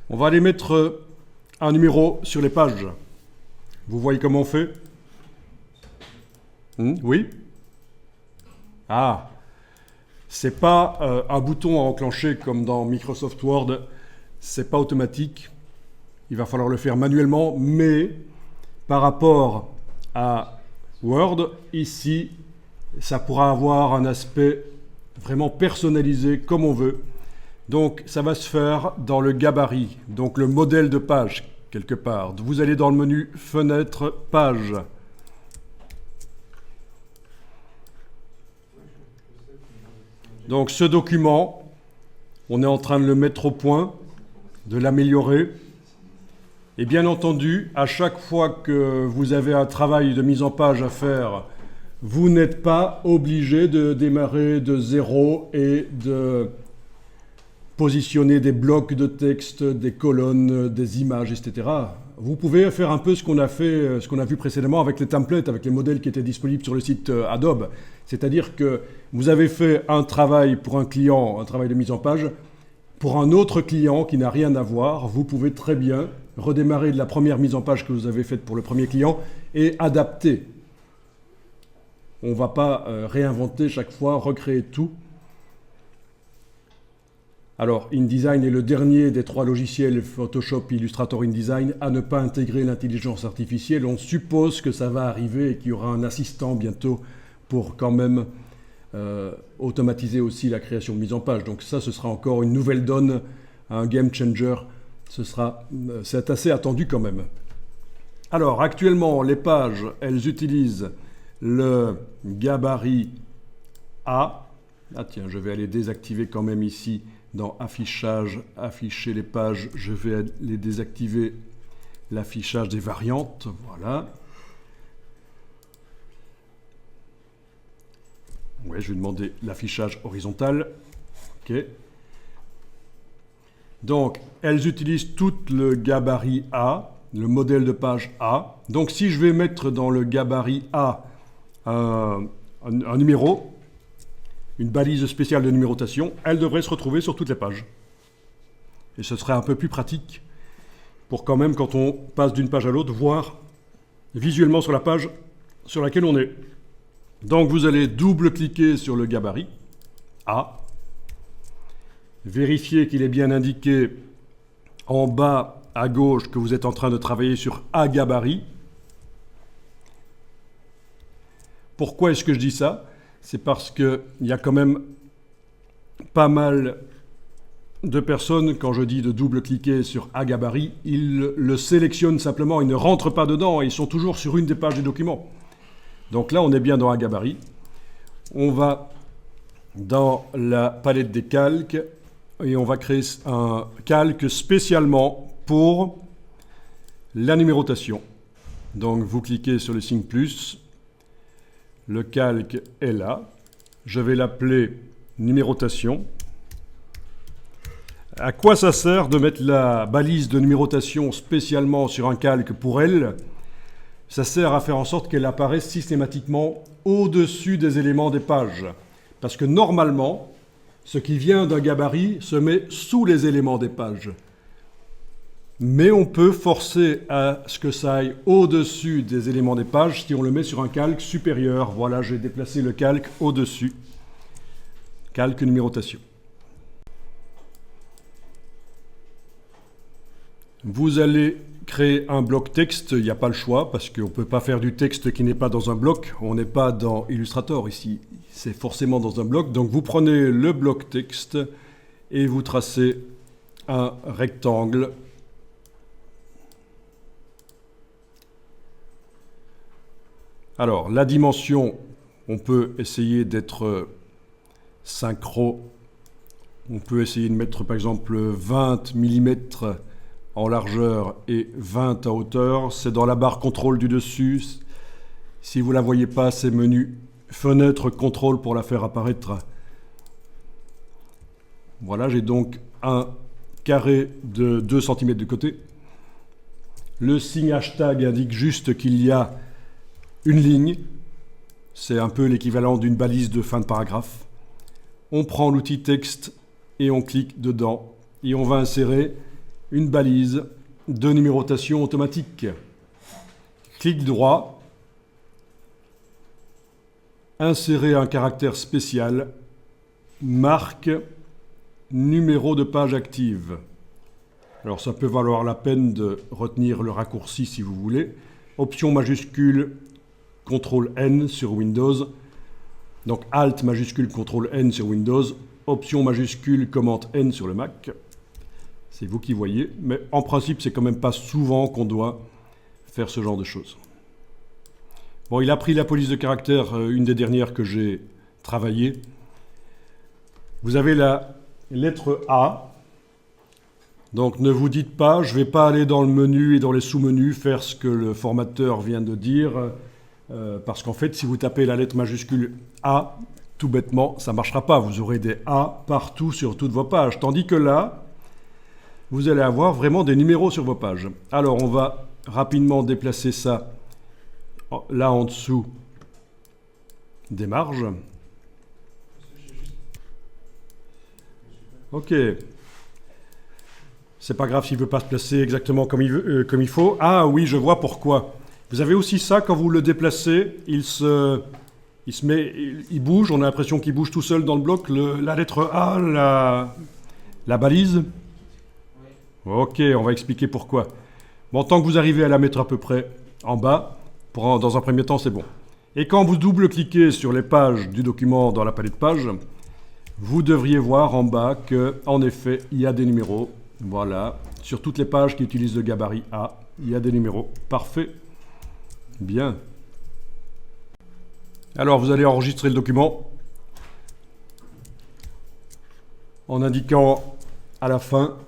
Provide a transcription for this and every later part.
On va aller mettre un numéro sur les pages. Vous voyez comment on fait? Oui? Ah, c'est pas un bouton à enclencher comme dans Microsoft Word, c'est pas automatique. Il va falloir le faire manuellement, mais par rapport à Word, ici, ça pourra avoir un aspect vraiment personnalisé comme on veut. Donc ça va se faire dans le gabarit, donc le modèle de page quelque part. Vous allez dans le menu Fenêtre, Page. Donc ce document, on est en train de le mettre au point, de l'améliorer. Et bien entendu, à chaque fois que vous avez un travail de mise en page à faire, vous n'êtes pas obligé de démarrer de zéro et de positionner des blocs de texte, des colonnes, des images, etc. Vous pouvez faire un peu ce qu'on a fait, ce qu'on a vu précédemment avec les templates, avec les modèles qui étaient disponibles sur le site Adobe. C'est-à-dire que vous avez fait un travail pour un client, un travail de mise en page. Pour un autre client qui n'a rien à voir, vous pouvez très bien redémarrer de la première mise en page que vous avez faite pour le premier client et adapter. On ne va pas réinventer chaque fois, recréer tout. Alors, InDesign est le dernier des trois logiciels Photoshop, Illustrator, InDesign à ne pas intégrer l'intelligence artificielle. On suppose que ça va arriver et qu'il y aura un assistant bientôt pour quand même automatiser aussi la création de mise en page. Donc ça, ce sera encore une nouvelle donne, un game changer. C'est assez attendu quand même. Alors, actuellement, les pages, elles utilisent le gabarit A. Ah tiens, je vais aller désactiver quand même ici dans Affichage, Afficher les pages. Je vais aller désactiver l'affichage des variantes. Voilà. Ouais, je vais demander l'affichage horizontal. OK. Donc, elles utilisent toutes le gabarit A, le modèle de page A. Donc, si je vais mettre dans le gabarit A un numéro, une balise spéciale de numérotation, elle devrait se retrouver sur toutes les pages. Et ce serait un peu plus pratique pour quand même, quand on passe d'une page à l'autre, voir visuellement sur la page sur laquelle on est. Donc vous allez double-cliquer sur le gabarit A, vérifier qu'il est bien indiqué en bas à gauche que vous êtes en train de travailler sur A gabarit. Pourquoi est-ce que je dis ça? C'est parce qu'il y a quand même pas mal de personnes, quand je dis de double-cliquer sur A gabarit, ils le sélectionnent simplement, ils ne rentrent pas dedans, ils sont toujours sur une des pages du document. Donc là, on est bien dans A gabarit. On va dans la palette des calques et on va créer un calque spécialement pour la numérotation. Donc vous cliquez sur le signe plus. Le calque est là. Je vais l'appeler numérotation. À quoi ça sert de mettre la balise de numérotation spécialement sur un calque pour elle? Ça sert à faire en sorte qu'elle apparaisse systématiquement au-dessus des éléments des pages. Parce que normalement, ce qui vient d'un gabarit se met sous les éléments des pages. Mais on peut forcer à ce que ça aille au-dessus des éléments des pages si on le met sur un calque supérieur. Voilà, j'ai déplacé le calque au-dessus. Calque numérotation. Vous allez créer un bloc texte, il n'y a pas le choix, parce qu'on ne peut pas faire du texte qui n'est pas dans un bloc. On n'est pas dans Illustrator ici, c'est forcément dans un bloc. Donc vous prenez le bloc texte et vous tracez un rectangle. Alors, la dimension, on peut essayer d'être synchro. On peut essayer de mettre par exemple 20 mm en largeur et 20 en hauteur. C'est dans la barre contrôle du dessus. Si vous ne la voyez pas, c'est menu fenêtre contrôle pour la faire apparaître. Voilà, j'ai donc un carré de 2 cm de côté. Le signe hashtag indique juste qu'il y a une ligne. C'est un peu l'équivalent d'une balise de fin de paragraphe. On prend l'outil texte et on clique dedans. Et on va insérer une balise de numérotation automatique. Clic droit, insérer un caractère spécial, marque numéro de page active. Alors ça peut valoir la peine de retenir le raccourci si vous voulez. Option majuscule, CTRL N sur Windows. Donc Alt majuscule, CTRL N sur Windows. Option majuscule, commande N sur le Mac. C'est vous qui voyez. Mais en principe, c'est quand même pas souvent qu'on doit faire ce genre de choses. Bon, il a pris la police de caractère, une des dernières que j'ai travaillées. Vous avez la lettre A. Donc ne vous dites pas, je ne vais pas aller dans le menu et dans les sous-menus faire ce que le formateur vient de dire, parce qu'en fait, si vous tapez la lettre majuscule A, tout bêtement, ça ne marchera pas. Vous aurez des A partout sur toutes vos pages. Tandis que là, vous allez avoir vraiment des numéros sur vos pages. Alors, on va rapidement déplacer ça là en dessous des marges. Ok. C'est pas grave s'il ne veut pas se placer exactement comme il faut. Ah oui, je vois pourquoi. Vous avez aussi ça, quand vous le déplacez, il bouge, on a l'impression qu'il bouge tout seul dans le bloc. La lettre A, la balise. Ok, on va expliquer pourquoi. Bon, tant que vous arrivez à la mettre à peu près en bas, dans un premier temps, c'est bon. Et quand vous double-cliquez sur les pages du document dans la palette pages, vous devriez voir en bas qu'en effet, il y a des numéros. Voilà, sur toutes les pages qui utilisent le gabarit A, il y a des numéros. Parfait. Bien. Alors, vous allez enregistrer le document en indiquant à la fin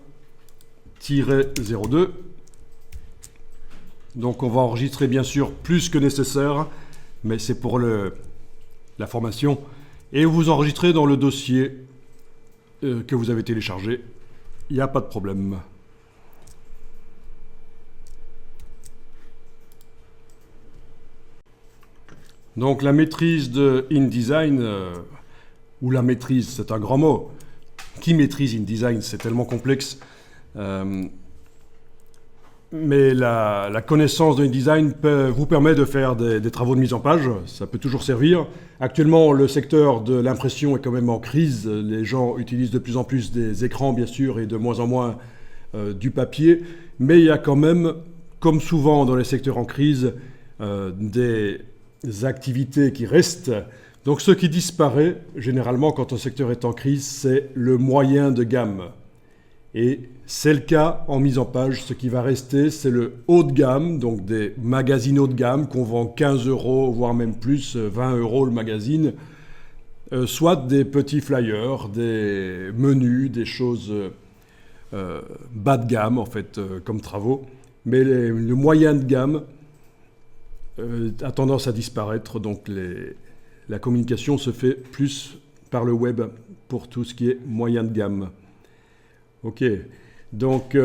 -02. Donc, on va enregistrer bien sûr plus que nécessaire, mais c'est pour la formation. Et vous enregistrez dans le dossier que vous avez téléchargé. Il n'y a pas de problème. Donc la maîtrise de InDesign, ou la maîtrise, c'est un grand mot. Qui maîtrise InDesign? C'est tellement complexe. Mais la connaissance de InDesign vous permet de faire des travaux de mise en page. Ça peut toujours servir. Actuellement, le secteur de l'impression est quand même en crise. Les gens utilisent de plus en plus des écrans, bien sûr, et de moins en moins du papier. Mais il y a quand même, comme souvent dans les secteurs en crise, des activités qui restent. Donc ce qui disparaît, généralement, quand un secteur est en crise, c'est le moyen de gamme. Et c'est le cas en mise en page. Ce qui va rester, c'est le haut de gamme, donc des magazines haut de gamme qu'on vend 15 €, voire même plus, 20 € le magazine, soit des petits flyers, des menus, des choses bas de gamme, en fait, comme travaux. Mais le moyen de gamme a tendance à disparaître, donc la communication se fait plus par le web pour tout ce qui est moyen de gamme. Ok, donc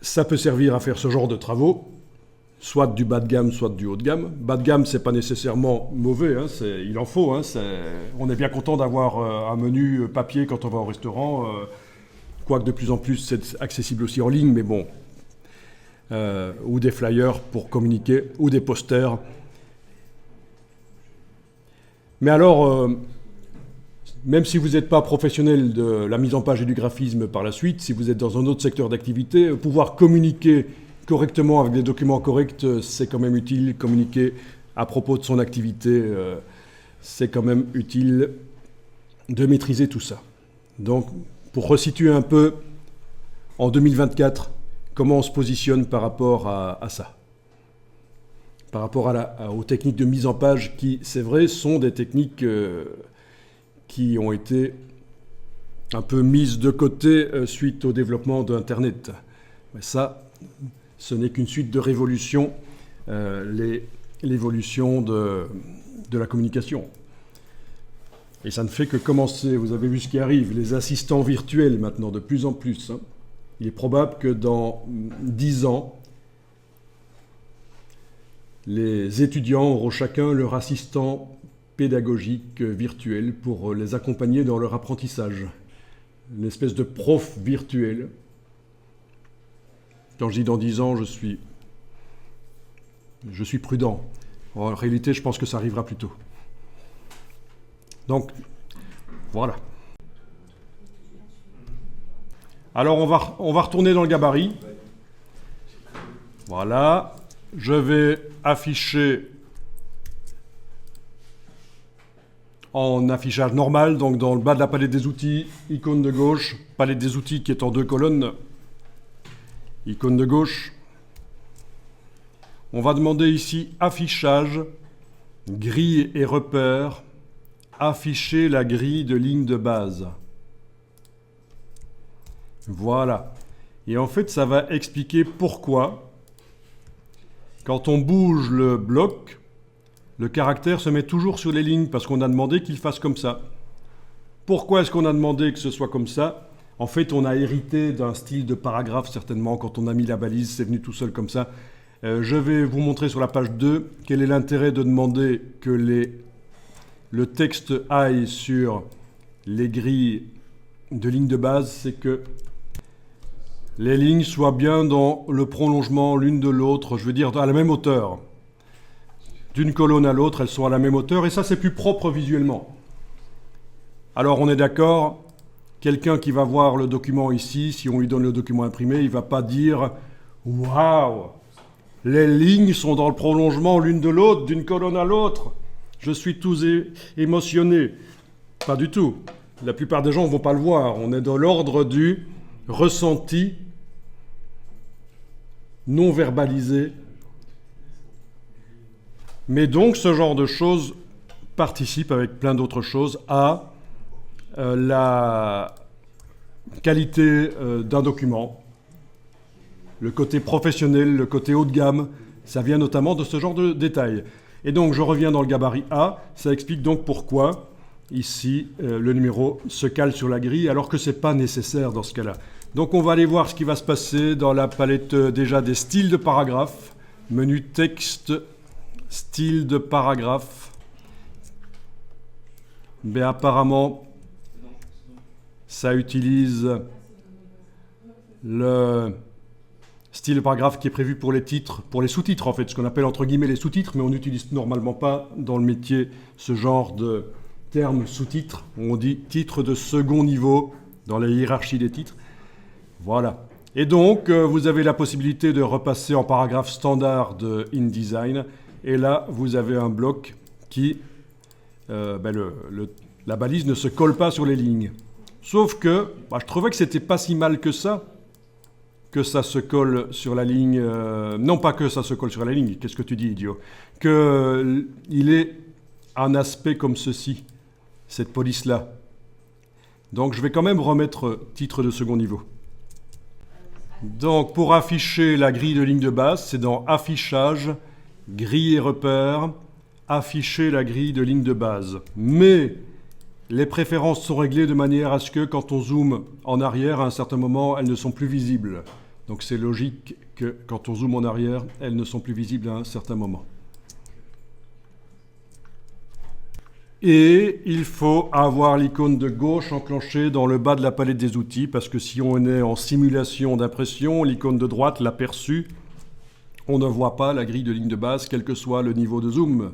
ça peut servir à faire ce genre de travaux, soit du bas de gamme, soit du haut de gamme. Bas de gamme, c'est pas nécessairement mauvais, hein, il en faut. Hein, on est bien content d'avoir un menu papier quand on va au restaurant, quoique de plus en plus c'est accessible aussi en ligne, mais bon. Ou des flyers pour communiquer, ou des posters. Mais alors, même si vous n'êtes pas professionnel de la mise en page et du graphisme par la suite, si vous êtes dans un autre secteur d'activité, pouvoir communiquer correctement avec des documents corrects, c'est quand même utile. Communiquer à propos de son activité, c'est quand même utile de maîtriser tout ça. Donc, pour resituer un peu, en 2024, comment on se positionne par rapport à ça? Par rapport aux techniques de mise en page qui, c'est vrai, sont des techniques qui ont été un peu mises de côté suite au développement d'Internet. Mais ça, ce n'est qu'une suite de révolutions, l'évolution de la communication. Et ça ne fait que commencer. Vous avez vu ce qui arrive, les assistants virtuels maintenant, de plus en plus. Hein. Il est probable que dans 10 ans, les étudiants auront chacun leur assistant pédagogique virtuel pour les accompagner dans leur apprentissage. Une espèce de prof virtuel Quand je dis dans 10 ans, je suis prudent. En réalité, je pense que ça arrivera plus tôt. Donc, voilà. Alors, on va retourner dans le gabarit. Voilà. Je vais afficher en affichage normal, donc dans le bas de la palette des outils, icône de gauche, palette des outils qui est en 2 colonnes, icône de gauche. On va demander ici affichage, grille et repères, afficher la grille de ligne de base. Voilà. Et en fait, ça va expliquer pourquoi, quand on bouge le bloc, le caractère se met toujours sur les lignes parce qu'on a demandé qu'il fasse comme ça. Pourquoi est-ce qu'on a demandé que ce soit comme ça? En fait, on a hérité d'un style de paragraphe, certainement. Quand on a mis la balise, c'est venu tout seul comme ça. Je vais vous montrer sur la page 2 quel est l'intérêt de demander que le texte aille sur les grilles de lignes de base. C'est que les lignes soient bien dans le prolongement l'une de l'autre, je veux dire à la même hauteur. D'une colonne à l'autre, elles sont à la même hauteur, et ça, c'est plus propre visuellement. Alors, on est d'accord, quelqu'un qui va voir le document ici, si on lui donne le document imprimé, il ne va pas dire « Waouh, les lignes sont dans le prolongement l'une de l'autre, d'une colonne à l'autre. Je suis tout émotionné. » Pas du tout. La plupart des gens ne vont pas le voir. On est dans l'ordre du ressenti non verbalisé. Mais donc, ce genre de choses participe avec plein d'autres choses à la qualité d'un document. Le côté professionnel, le côté haut de gamme, ça vient notamment de ce genre de détails. Et donc, je reviens dans le gabarit A. Ça explique donc pourquoi, ici, le numéro se cale sur la grille, alors que ce n'est pas nécessaire dans ce cas-là. Donc, on va aller voir ce qui va se passer dans la palette déjà des styles de paragraphes. Menu texte, style de paragraphe. Mais apparemment, ça utilise le style de paragraphe qui est prévu pour les titres, pour les sous-titres en fait, ce qu'on appelle entre guillemets les sous-titres, mais on n'utilise normalement pas dans le métier ce genre de terme sous-titre. On dit titre de second niveau dans la hiérarchie des titres. Voilà. Et donc, vous avez la possibilité de repasser en paragraphe standard de InDesign. Et là, vous avez un bloc qui, la balise ne se colle pas sur les lignes. Sauf que, je trouvais que c'était pas si mal que ça se colle sur la ligne. Non pas que ça se colle sur la ligne, qu'est-ce que tu dis, idiot? Qu'il ait un aspect comme ceci, cette police-là. Donc, je vais quand même remettre titre de second niveau. Donc, pour afficher la grille de ligne de base, c'est dans Affichage, grille et repères, afficher la grille de ligne de base. Mais les préférences sont réglées de manière à ce que quand on zoome en arrière, à un certain moment, elles ne sont plus visibles. Donc c'est logique que quand on zoome en arrière, elles ne sont plus visibles à un certain moment. Et il faut avoir l'icône de gauche enclenchée dans le bas de la palette des outils, parce que si on est en simulation d'impression, l'icône de droite, l'aperçu, on ne voit pas la grille de ligne de base, quel que soit le niveau de zoom.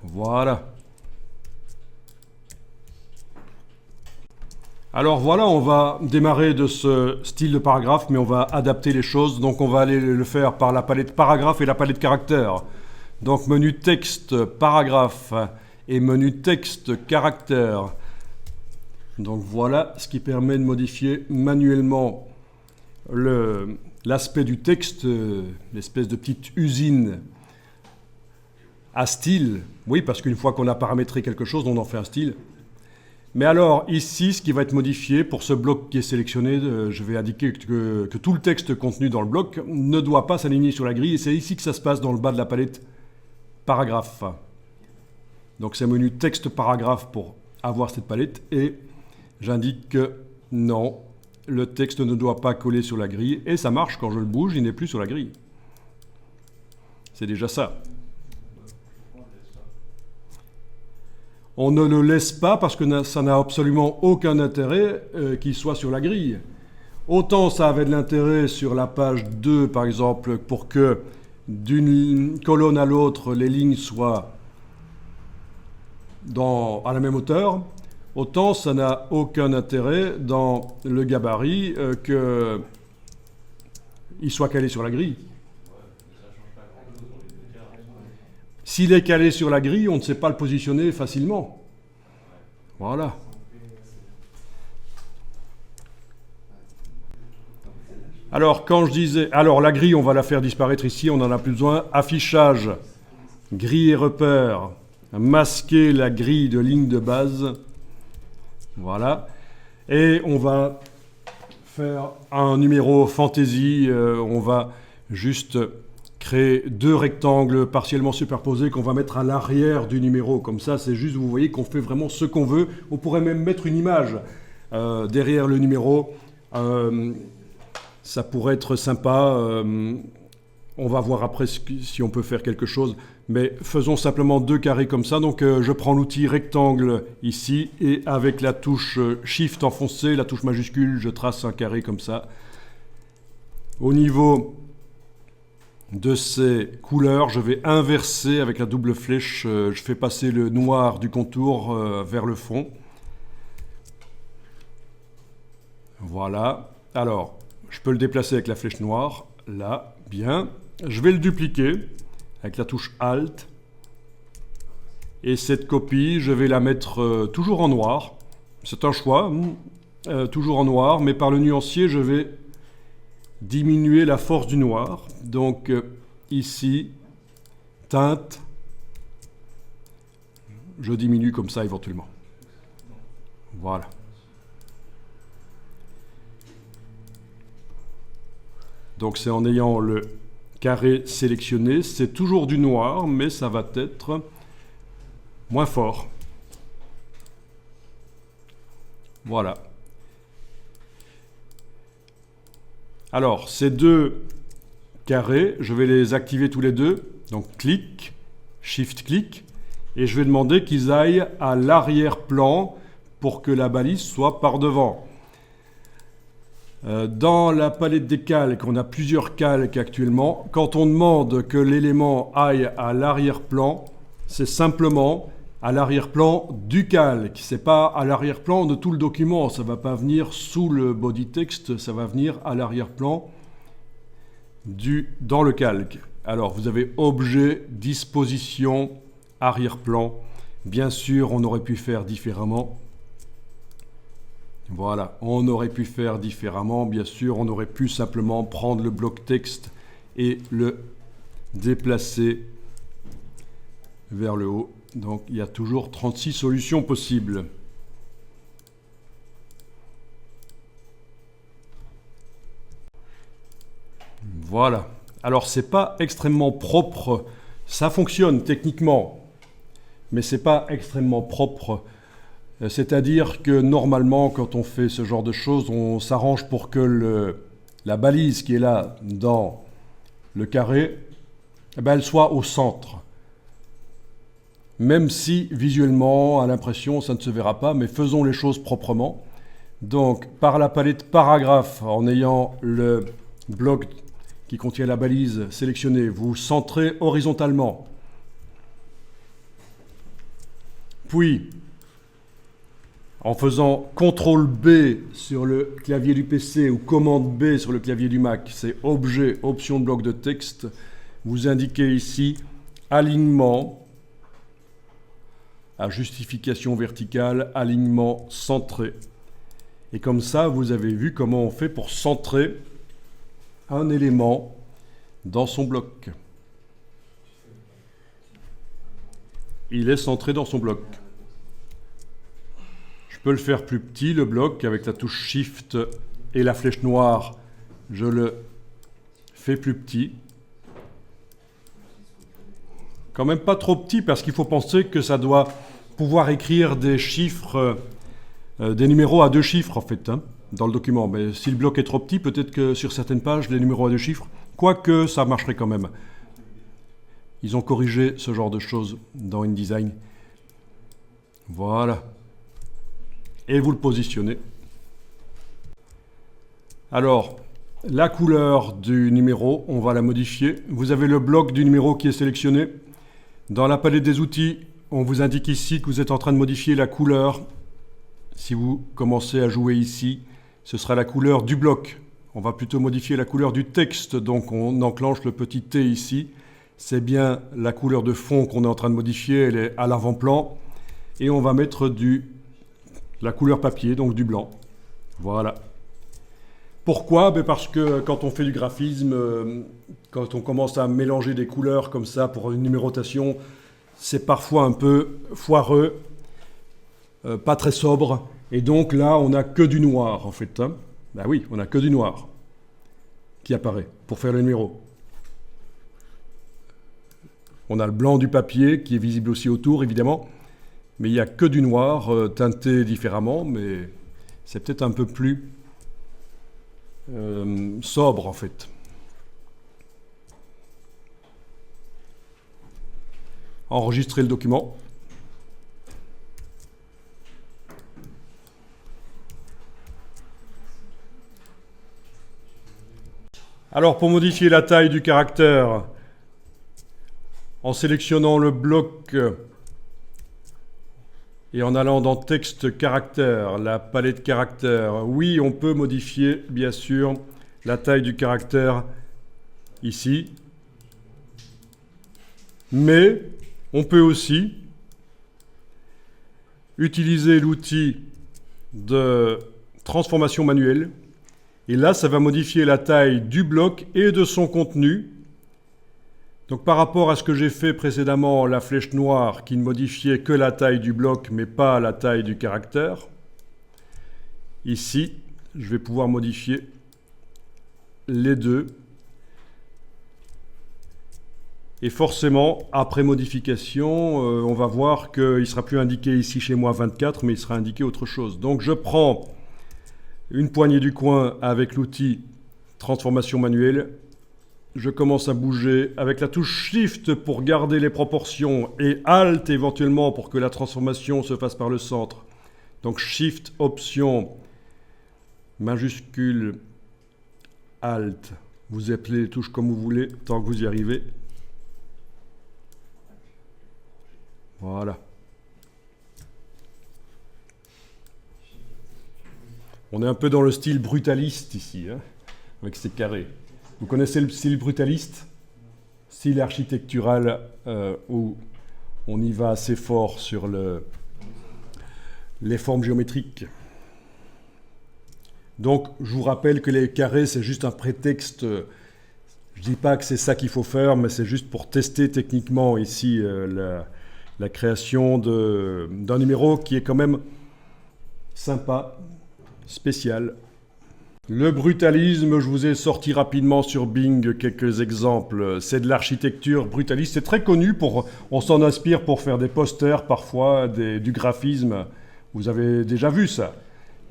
Voilà. Alors voilà, on va démarrer de ce style de paragraphe, mais on va adapter les choses. Donc on va aller le faire par la palette paragraphe et la palette caractère. Donc menu texte, paragraphe et menu texte, caractère. Donc voilà ce qui permet de modifier manuellement l'aspect du texte, l'espèce de petite usine à style. Oui, parce qu'une fois qu'on a paramétré quelque chose, on en fait un style. Mais alors, ici, ce qui va être modifié, pour ce bloc qui est sélectionné, je vais indiquer que tout le texte contenu dans le bloc ne doit pas s'aligner sur la grille, et c'est ici que ça se passe dans le bas de la palette paragraphe. Donc c'est menu texte paragraphe pour avoir cette palette, et j'indique que non, le texte ne doit pas coller sur la grille, et ça marche, quand je le bouge, il n'est plus sur la grille. C'est déjà ça. On ne le laisse pas parce que ça n'a absolument aucun intérêt qu'il soit sur la grille. Autant ça avait de l'intérêt sur la page 2, par exemple, pour que d'une colonne à l'autre, les lignes soient à la même hauteur, autant ça n'a aucun intérêt dans le gabarit qu'il soit calé sur la grille. S'il est calé sur la grille, on ne sait pas le positionner facilement. Voilà. Alors, quand je disais... Alors, la grille, on va la faire disparaître ici, on n'en a plus besoin. Affichage, grille et repère, masquer la grille de ligne de base. Voilà. Et on va faire un numéro fantaisie. On va juste créer 2 rectangles partiellement superposés qu'on va mettre à l'arrière du numéro. Comme ça, c'est juste, vous voyez qu'on fait vraiment ce qu'on veut. On pourrait même mettre une image derrière le numéro. Ça pourrait être sympa. On va voir après si on peut faire quelque chose. Mais faisons simplement 2 carrés comme ça. Donc je prends l'outil rectangle ici et avec la touche Shift enfoncée, la touche majuscule, je trace un carré comme ça. Au niveau de ces couleurs, je vais inverser avec la double flèche. Je fais passer le noir du contour vers le fond. Voilà. Alors, je peux le déplacer avec la flèche noire. Là, bien. Je vais le dupliquer avec la touche Alt. Et cette copie, je vais la mettre toujours en noir. C'est un choix, toujours en noir, mais par le nuancier, je vais diminuer la force du noir. Donc ici, teinte, je diminue comme ça éventuellement. Voilà. Donc c'est en ayant le carré sélectionné, c'est toujours du noir, mais ça va être moins fort. Voilà. Alors, ces 2 carrés, je vais les activer tous les 2. Donc, clic, Shift-clic, et je vais demander qu'ils aillent à l'arrière-plan pour que la balise soit par devant. Dans la palette des calques, on a plusieurs calques actuellement. Quand on demande que l'élément aille à l'arrière-plan, c'est simplement à l'arrière-plan du calque. Ce n'est pas à l'arrière-plan de tout le document. Ça ne va pas venir sous le body text, ça va venir à l'arrière-plan dans le calque. Alors, vous avez objet, disposition, arrière-plan. Bien sûr, on aurait pu faire différemment. Voilà, on aurait pu faire différemment, bien sûr, on aurait pu simplement prendre le bloc texte et le déplacer vers le haut. Donc il y a toujours 36 solutions possibles. Voilà. Alors c'est pas extrêmement propre, ça fonctionne techniquement, mais c'est pas extrêmement propre. C'est-à-dire que normalement, quand on fait ce genre de choses, on s'arrange pour que la balise qui est là dans le carré, elle soit au centre. Même si visuellement, à l'impression, ça ne se verra pas, mais faisons les choses proprement. Donc, par la palette paragraphe, en ayant le bloc qui contient la balise sélectionnée, vous centrez horizontalement. Puis, en faisant CTRL B sur le clavier du PC ou commande B sur le clavier du Mac, c'est objet, option de bloc de texte, vous indiquez ici alignement, à justification verticale, alignement centré. Et comme ça, vous avez vu comment on fait pour centrer un élément dans son bloc. Il est centré dans son bloc. Je peux le faire plus petit, le bloc, avec la touche Shift et la flèche noire. Je le fais plus petit. Quand même pas trop petit, parce qu'il faut penser que ça doit pouvoir écrire des chiffres, des numéros à 2 chiffres, en fait, hein, dans le document. Mais si le bloc est trop petit, peut-être que sur certaines pages, les numéros à 2 chiffres, quoique ça marcherait quand même. Ils ont corrigé ce genre de choses dans InDesign. Voilà. Et vous le positionnez. Alors, la couleur du numéro, on va la modifier. Vous avez le bloc du numéro qui est sélectionné. Dans la palette des outils, on vous indique ici que vous êtes en train de modifier la couleur. Si vous commencez à jouer ici, ce sera la couleur du bloc. On va plutôt modifier la couleur du texte, donc on enclenche le petit T ici. C'est bien la couleur de fond qu'on est en train de modifier, elle est à l'avant-plan. Et on va mettre la couleur papier, donc du blanc. Voilà. Pourquoi? Parce que quand on fait du graphisme, quand on commence à mélanger des couleurs comme ça pour une numérotation, c'est parfois un peu foireux, pas très sobre. Et donc là, on n'a que du noir en fait. Hein. Ben oui, on n'a que du noir qui apparaît pour faire le numéro. On a le blanc du papier qui est visible aussi autour, évidemment. Mais il n'y a que du noir, teinté différemment, mais c'est peut-être un peu plus sobre, en fait. Enregistrer le document. Alors, pour modifier la taille du caractère, en sélectionnant le bloc et en allant dans texte caractère, la palette caractère, oui, on peut modifier, bien sûr, la taille du caractère ici. Mais on peut aussi utiliser l'outil de transformation manuelle. Et là, ça va modifier la taille du bloc et de son contenu. Donc par rapport à ce que j'ai fait précédemment, la flèche noire qui ne modifiait que la taille du bloc mais pas la taille du caractère, ici, je vais pouvoir modifier les deux. Et forcément, après modification, on va voir qu'il ne sera plus indiqué ici chez moi 24, mais il sera indiqué autre chose. Donc je prends une poignée du coin avec l'outil transformation manuelle. Je commence à bouger avec la touche Shift pour garder les proportions et Alt éventuellement pour que la transformation se fasse par le centre. Donc Shift, Option, majuscule, Alt. Vous appelez les touches comme vous voulez tant que vous y arrivez. Voilà. On est un peu dans le style brutaliste ici, hein, avec ces carrés. Vous connaissez le style brutaliste? Style architectural où on y va assez fort sur les formes géométriques. Donc, je vous rappelle que les carrés, c'est juste un prétexte. Je ne dis pas que c'est ça qu'il faut faire, mais c'est juste pour tester techniquement ici la création d'un numéro qui est quand même sympa, spécial. Le brutalisme, je vous ai sorti rapidement sur Bing quelques exemples. C'est de l'architecture brutaliste. C'est très connu, on s'en inspire pour faire des posters parfois, du graphisme. Vous avez déjà vu ça.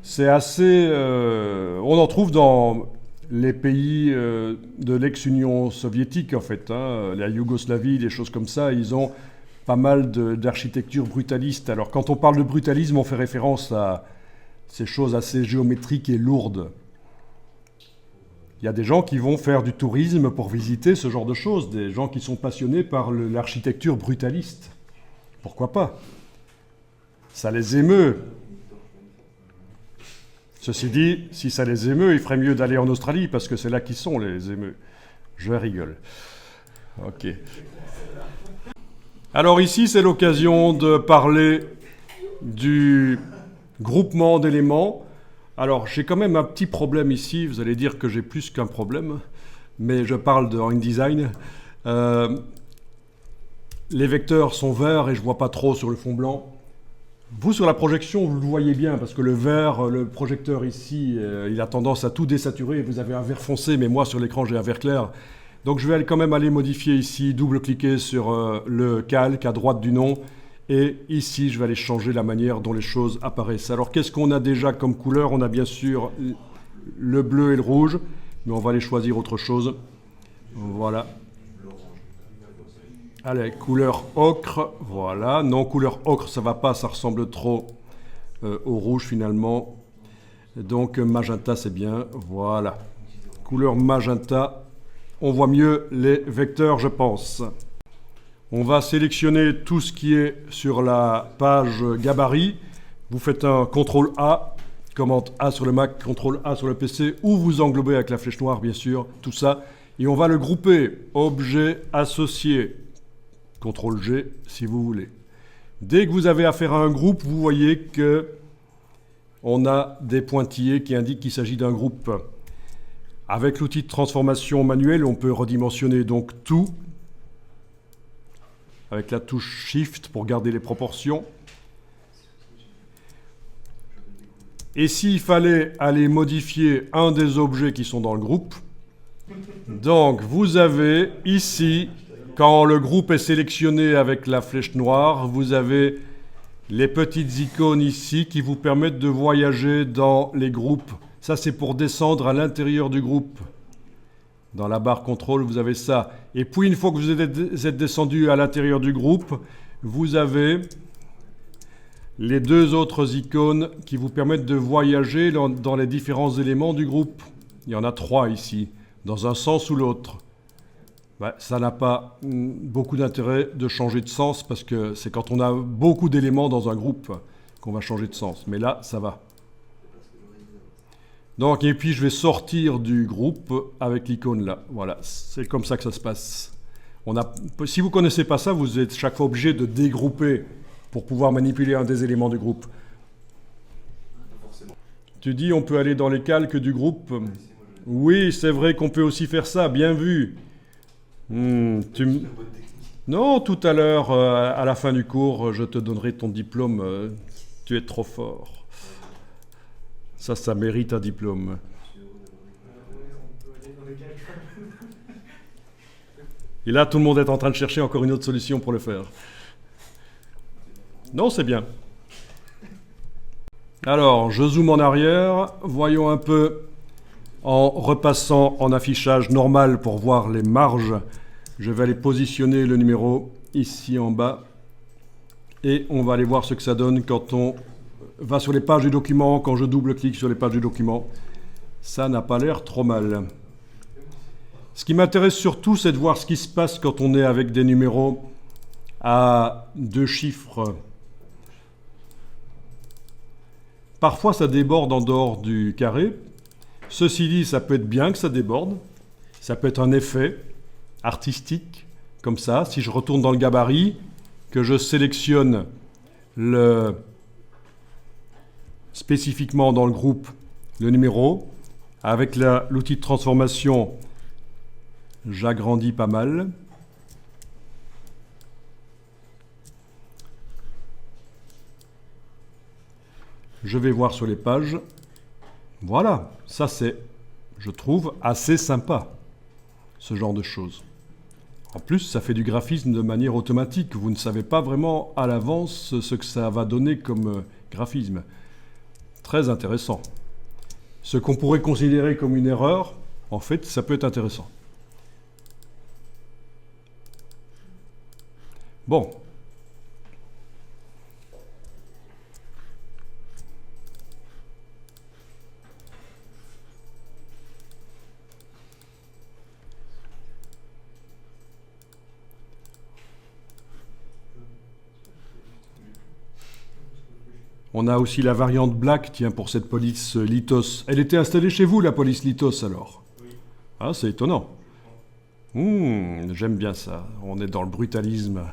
C'est assez... on en trouve dans les pays de l'ex-Union soviétique, en fait. Hein, la Yougoslavie, des choses comme ça. Ils ont pas mal d'architecture brutaliste. Alors, quand on parle de brutalisme, on fait référence à ces choses assez géométriques et lourdes. Il y a des gens qui vont faire du tourisme pour visiter ce genre de choses, des gens qui sont passionnés par l'architecture brutaliste. Pourquoi pas? Ça les émeut. Ceci dit, si ça les émeut, il ferait mieux d'aller en Australie, parce que c'est là qu'ils sont, les émeus. Je rigole. Ok. Alors ici, c'est l'occasion de parler du groupement d'éléments. Alors, j'ai quand même un petit problème ici. Vous allez dire que j'ai plus qu'un problème, mais je parle de InDesign. Les vecteurs sont verts et je ne vois pas trop sur le fond blanc. Vous, sur la projection, vous le voyez bien, parce que le vert, le projecteur ici, il a tendance à tout désaturer. Vous avez un vert foncé, mais moi, sur l'écran, j'ai un vert clair. Donc, je vais quand même aller modifier ici, double-cliquer sur le calque à droite du nom. Et ici, je vais aller changer la manière dont les choses apparaissent. Alors, qu'est-ce qu'on a déjà comme couleur? On a bien sûr le bleu et le rouge, mais on va aller choisir autre chose. Voilà. Allez, couleur ocre, voilà. Non, couleur ocre, ça va pas, ça ressemble trop au rouge finalement. Donc magenta, c'est bien. Voilà. Couleur magenta. On voit mieux les vecteurs, je pense. On va sélectionner tout ce qui est sur la page gabarit. Vous faites un CTRL A, commande A sur le Mac, CTRL A sur le PC, ou vous englobez avec la flèche noire, bien sûr, tout ça. Et on va le grouper. Objet associé. CTRL G, si vous voulez. Dès que vous avez affaire à un groupe, vous voyez que on a des pointillés qui indiquent qu'il s'agit d'un groupe. Avec l'outil de transformation manuelle, on peut redimensionner donc tout avec la touche Shift pour garder les proportions. Et s'il fallait aller modifier un des objets qui sont dans le groupe, donc vous avez ici, quand le groupe est sélectionné avec la flèche noire, vous avez les petites icônes ici qui vous permettent de voyager dans les groupes. Ça, c'est pour descendre à l'intérieur du groupe. Dans la barre contrôle, vous avez ça. Et puis, une fois que vous êtes descendu à l'intérieur du groupe, vous avez les deux autres icônes qui vous permettent de voyager dans les différents éléments du groupe. Il y en a 3 ici, dans un sens ou l'autre. Ça n'a pas beaucoup d'intérêt de changer de sens parce que c'est quand on a beaucoup d'éléments dans un groupe qu'on va changer de sens. Mais là, ça va. Donc, et puis je vais sortir du groupe avec l'icône là. Voilà, c'est comme ça que ça se passe. Si vous ne connaissez pas ça, vous êtes chaque fois obligé de dégrouper pour pouvoir manipuler un des éléments du groupe. Tu dis on peut aller dans les calques du groupe. Oui, c'est vrai qu'on peut aussi faire ça, bien vu. Non, tout à l'heure, à la fin du cours, je te donnerai ton diplôme. Tu es trop fort. Ça mérite un diplôme. Et là, tout le monde est en train de chercher encore une autre solution pour le faire. Non, c'est bien. Alors, je zoome en arrière. Voyons un peu, en repassant en affichage normal pour voir les marges. Je vais aller positionner le numéro ici en bas. Et on va aller voir ce que ça donne quand on va sur les pages du document, quand je double-clique sur les pages du document. Ça n'a pas l'air trop mal. Ce qui m'intéresse surtout, c'est de voir ce qui se passe quand on est avec des numéros à 2 chiffres. Parfois, ça déborde en dehors du carré. Ceci dit, ça peut être bien que ça déborde. Ça peut être un effet artistique, comme ça. Si je retourne dans le gabarit, que je sélectionne spécifiquement dans le groupe le numéro, avec l'outil de transformation, j'agrandis pas mal. Je vais voir sur les pages. Voilà, ça c'est, je trouve, assez sympa, ce genre de choses. En plus, ça fait du graphisme de manière automatique. Vous ne savez pas vraiment à l'avance ce que ça va donner comme graphisme. Très intéressant. Ce qu'on pourrait considérer comme une erreur, en fait, ça peut être intéressant. Bon. On a aussi la variante Black, tiens, pour cette police Lithos. Elle était installée chez vous, la police Lithos, alors? Oui. Ah, c'est étonnant. J'aime bien ça. On est dans le brutalisme.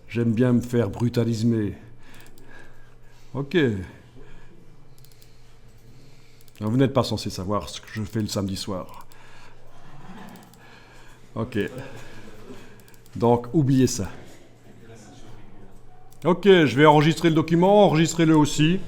J'aime bien me faire brutalismer. Ok. Alors, vous n'êtes pas censé savoir ce que je fais le samedi soir. Ok. Donc, oubliez ça. Ok, je vais enregistrer le document, enregistrez-le aussi.